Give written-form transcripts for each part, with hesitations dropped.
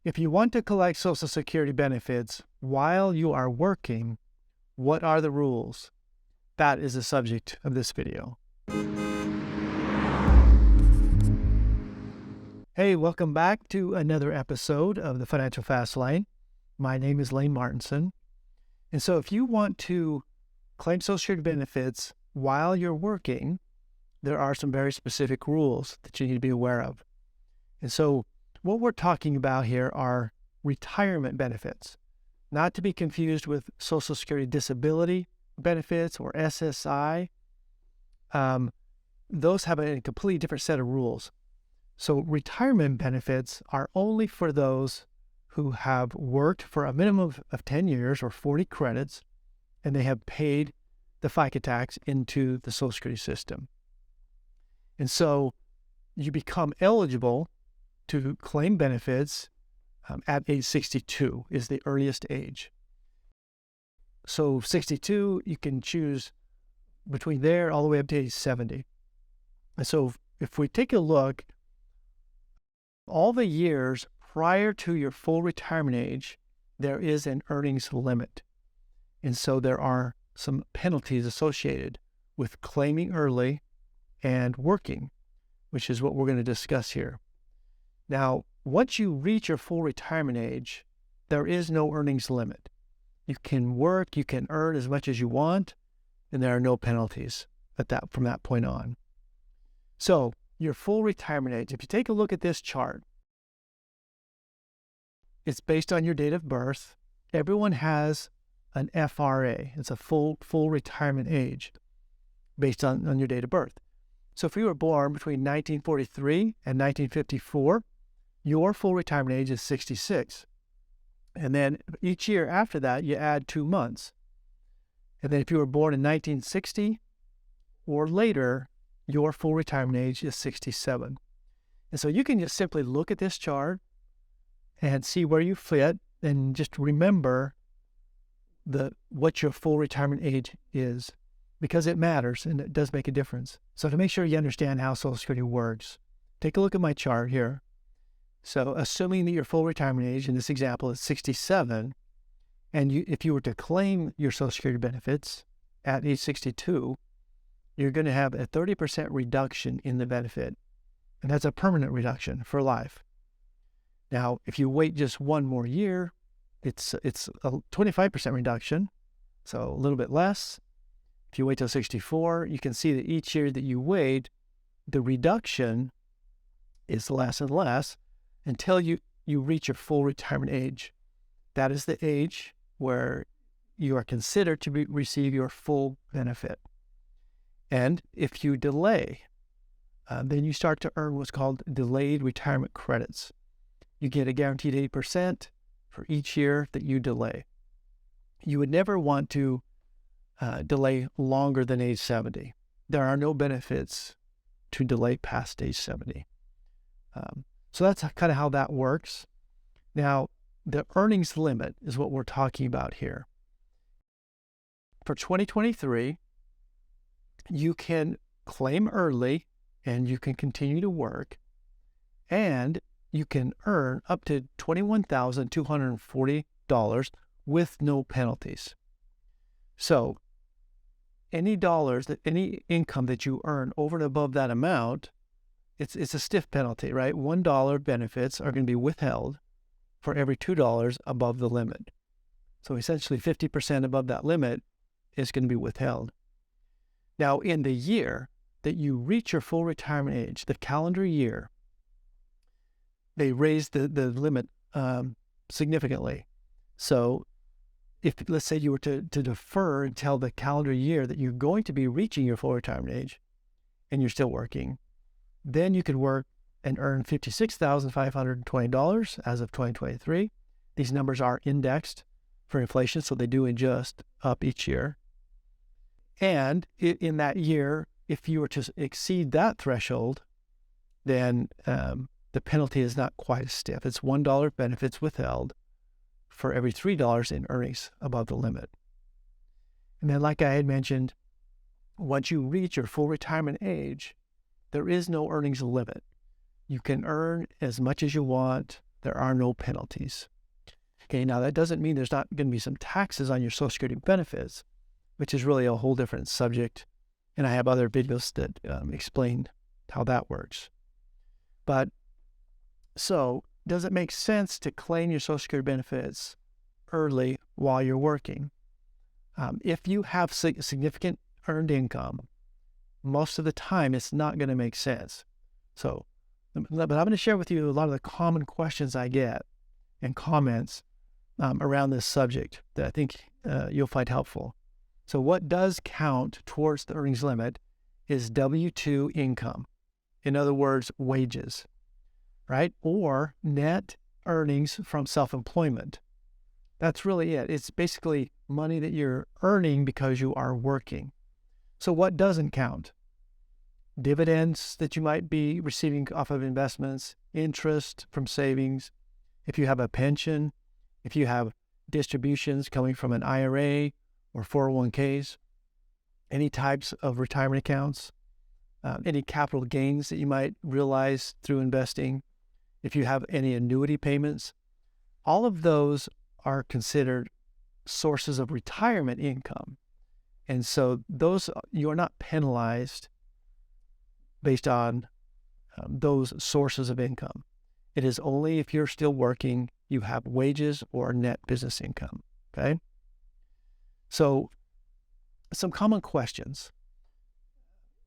If you want to collect Social Security benefits while you are working, what are the rules? That is the subject of this video. Hey, welcome back to another episode of the Financial Fast Lane. My name is Lane Martinson. And so if you want to claim Social Security benefits while you're working, there are some very specific rules that you need to be aware of. And so what we're talking about here are retirement benefits, not to be confused with Social Security disability benefits or SSI. Those have a completely different set of rules. So retirement benefits are only for those who have worked for a minimum of 10 years or 40 credits, and they have paid the FICA tax into the Social Security system. And so you become eligible to claim benefits at age 62 is the earliest age. So 62, you can choose between there all the way up to age 70. And so if we take a look, all the years prior to your full retirement age, there is an earnings limit. And so there are some penalties associated with claiming early and working, which is what we're going to discuss here. Now, once you reach your full retirement age, there is no earnings limit. You can work, you can earn as much as you want, and there are no penalties from that point on. So, your full retirement age, if you take a look at this chart, it's based on your date of birth. Everyone has an FRA. It's a full retirement age based on your date of birth. So if you were born between 1943 and 1954, your full retirement age is 66. And then each year after that, you add 2 months. And then if you were born in 1960 or later, your full retirement age is 67. And so you can just simply look at this chart and see where you fit and just remember what your full retirement age is, because it matters and it does make a difference. So to make sure you understand how Social Security works, take a look at my chart here. So assuming that your full retirement age in this example is 67, and if you were to claim your Social Security benefits at age 62, you're going to have a 30% reduction in the benefit. And that's a permanent reduction for life. Now, if you wait just one more year, it's a 25% reduction, so a little bit less. If you wait till 64, you can see that each year that you wait, the reduction is less and less until you reach your full retirement age. That is the age where you are considered to receive your full benefit. And if you delay, then you start to earn what's called delayed retirement credits. You get a guaranteed 8% for each year that you delay. You would never want to delay longer than age 70. There are no benefits to delay past age 70. So that's kind of how that works. Now, the earnings limit is what we're talking about here. For 2023, you can claim early and you can continue to work, and you can earn up to $21,240 with no penalties. So any income that you earn over and above that amount, it's a stiff penalty, right? $1 benefits are going to be withheld for every $2 above the limit. So essentially 50% above that limit is going to be withheld. Now, in the year that you reach your full retirement age, the calendar year, they raised the limit significantly. So if, let's say you were to defer until the calendar year that you're going to be reaching your full retirement age and you're still working, then you could work and earn $56,520 as of 2023. These numbers are indexed for inflation, so they do adjust up each year. And in that year, if you were to exceed that threshold, then the penalty is not quite as stiff. It's $1 benefits withheld for every $3 in earnings above the limit. And then, like I had mentioned, once you reach your full retirement age, there is no earnings limit. You can earn as much as you want there are no penalties. Okay, now that doesn't mean there's not going to be some taxes on your Social Security benefits, which is really a whole different subject. And I have other videos that explain how that works. But so, does it make sense to claim your Social Security benefits early while you're working? If you have significant earned income, most of the time it's not going to make sense. So, but I'm going to share with you a lot of the common questions I get and comments around this subject that I think you'll find helpful. So what does count towards the earnings limit is W-2 income. In other words, wages, right? Or net earnings from self-employment. That's really it. It's basically money that you're earning because you are working. So what doesn't count? Dividends that you might be receiving off of investments, interest from savings, if you have a pension, if you have distributions coming from an IRA or 401ks, any types of retirement accounts, any capital gains that you might realize through investing, if you have any annuity payments, all of those are considered sources of retirement income. And so those, you are not penalized based on those sources of income. It is only if you're still working, you have wages or net business income, okay? So some common questions.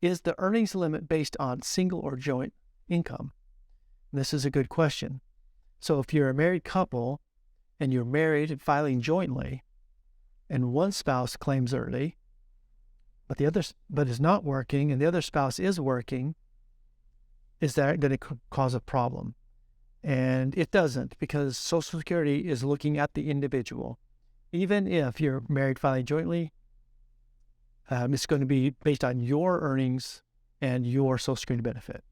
Is the earnings limit based on single or joint income? This is a good question. So if you're a married couple and you're married and filing jointly, and one spouse claims early, but the other is not working, and the other spouse is working, is that going to cause a problem? And it doesn't, because Social Security is looking at the individual. Even if you're married filing jointly, it's going to be based on your earnings and your Social Security benefit.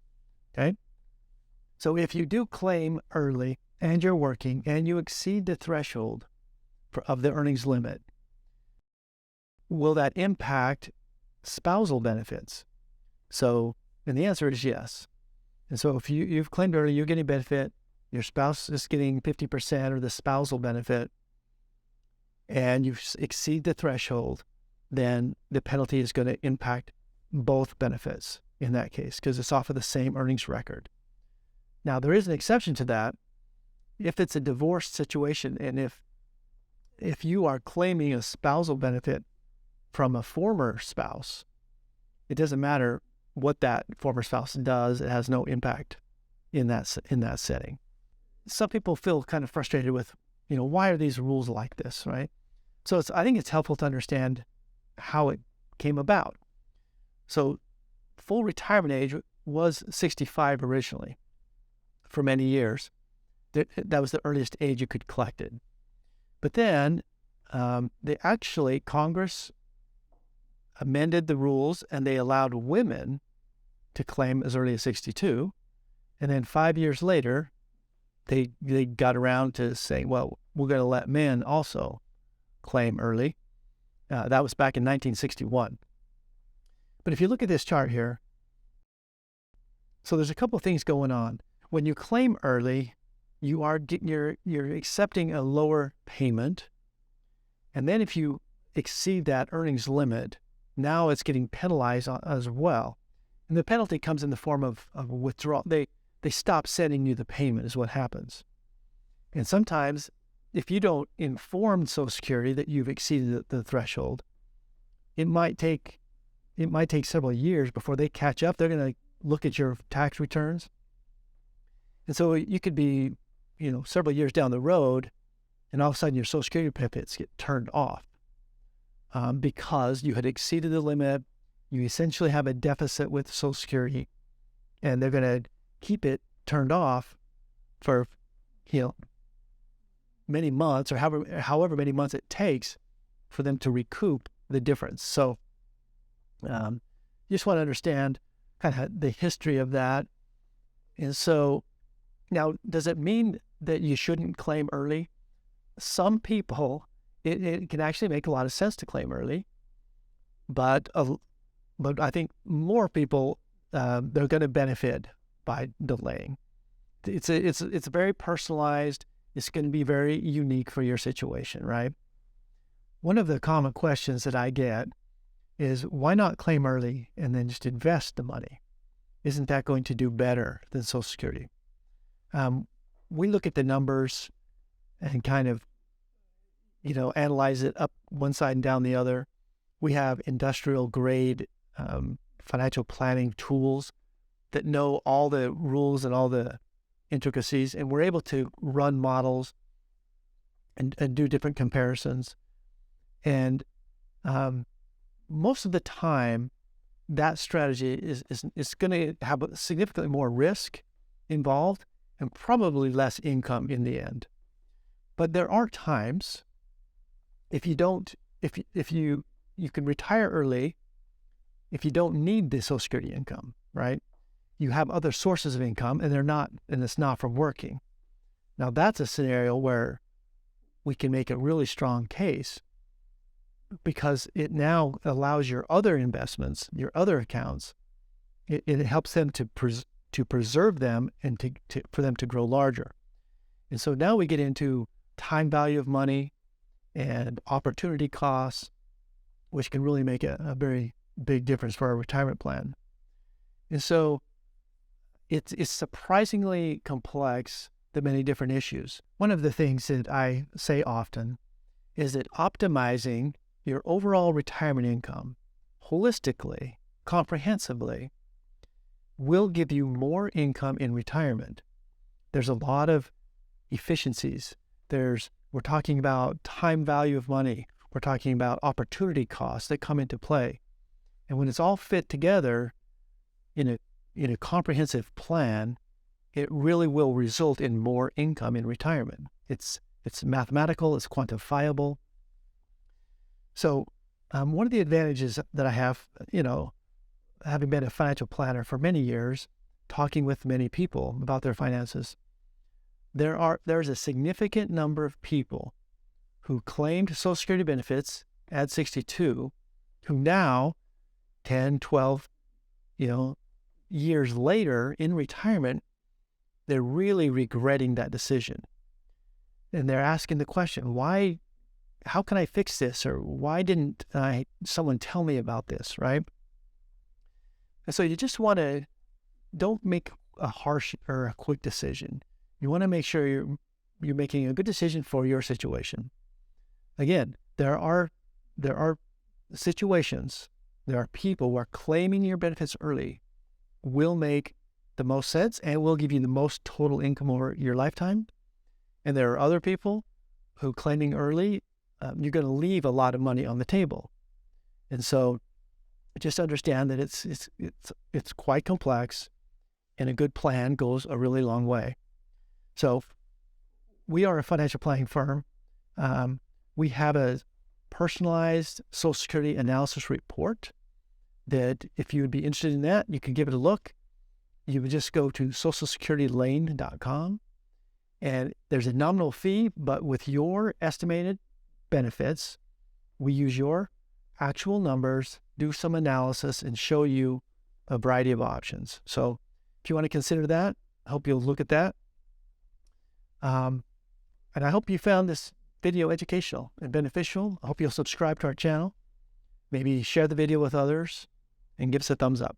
Okay? So if you do claim early and you're working and you exceed the threshold of the earnings limit, will that impact spousal benefits? And the answer is yes. And so if you've claimed early, you're getting benefit, your spouse is getting 50% or the spousal benefit, and you exceed the threshold, then the penalty is going to impact both benefits in that case, because it's off of the same earnings record. Now, there is an exception to that. If it's a divorced situation, and if you are claiming a spousal benefit from a former spouse, it doesn't matter what that former spouse does. It has no impact in that setting. Some people feel kind of frustrated with, why are these rules like this, right? So I think it's helpful to understand how it came about. So full retirement age was 65 originally for many years. That was the earliest age you could collect it. But then Congress amended the rules and they allowed women to claim as early as 62. And then 5 years later, they got around to saying, well, we're going to let men also claim early. That was back in 1961. But if you look at this chart here, so there's a couple of things going on. When you claim early, you're accepting a lower payment. And then if you exceed that earnings limit, now it's getting penalized as well. And the penalty comes in the form of withdrawal. They stop sending you the payment is what happens. And sometimes if you don't inform Social Security that you've exceeded the threshold, it might take several years before they catch up. They're going to look at your tax returns. And so you could be, several years down the road, and all of a sudden your Social Security benefits get turned off because you had exceeded the limit. You essentially have a deficit with Social Security, and they're going to keep it turned off for, many months, or however many months it takes for them to recoup the difference. So you just want to understand kind of the history of that. And so now, does it mean that you shouldn't claim early? Some people, it can actually make a lot of sense to claim early, but I think more people, they're going to benefit by delaying. it's very personalized. It's going to be very unique for your situation, right? One of the common questions that I get is, why not claim early and then just invest the money? Isn't that going to do better than Social Security? We look at the numbers and kind of, analyze it up one side and down the other. We have industrial grade financial planning tools that know all the rules and all the intricacies, and we're able to run models and do different comparisons. And most of the time, that strategy is going to have significantly more risk involved and probably less income in the end. But there are times, if you can retire early, if you don't need the Social Security income, right? You have other sources of income and it's not from working. Now that's a scenario where we can make a really strong case, because it now allows your other investments, your other accounts, it helps them to preserve them and for them to grow larger. And so now we get into time value of money and opportunity costs, which can really make a very big difference for our retirement plan. And so it's surprisingly complex, the many different issues. One of the things that I say often is that optimizing your overall retirement income holistically, comprehensively, will give you more income in retirement. There's a lot of efficiencies. We're talking about time value of money. We're talking about opportunity costs that come into play. And when it's all fit together in a comprehensive plan, it really will result in more income in retirement. It's mathematical, it's quantifiable. So one of the advantages that I have, having been a financial planner for many years, talking with many people about their finances, there's a significant number of people who claimed Social Security benefits at 62, who now, 10, 12, years later in retirement, they're really regretting that decision. And they're asking the question, how can I fix this? Or why didn't someone tell me about this, right? And so you just don't make a harsh or a quick decision. You want to make sure you're making a good decision for your situation. Again, there are situations, there are people where claiming your benefits early will make the most sense and will give you the most total income over your lifetime. And there are other people who claiming early, you're going to leave a lot of money on the table. And so just understand that it's quite complex, and a good plan goes a really long way. So we are a financial planning firm. We have a personalized Social Security analysis report that, if you would be interested in that, you can give it a look. You would just go to socialsecuritylane.com, and there's a nominal fee, but with your estimated benefits, we use your actual numbers, do some analysis, and show you a variety of options. So if you want to consider that, I hope you'll look at that. And I hope you found this video educational and beneficial. I hope you'll subscribe to our channel, maybe share the video with others, and give us a thumbs up.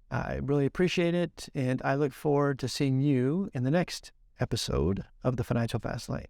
I really appreciate it, and I look forward to seeing you in the next episode of the Financial Fast Lane.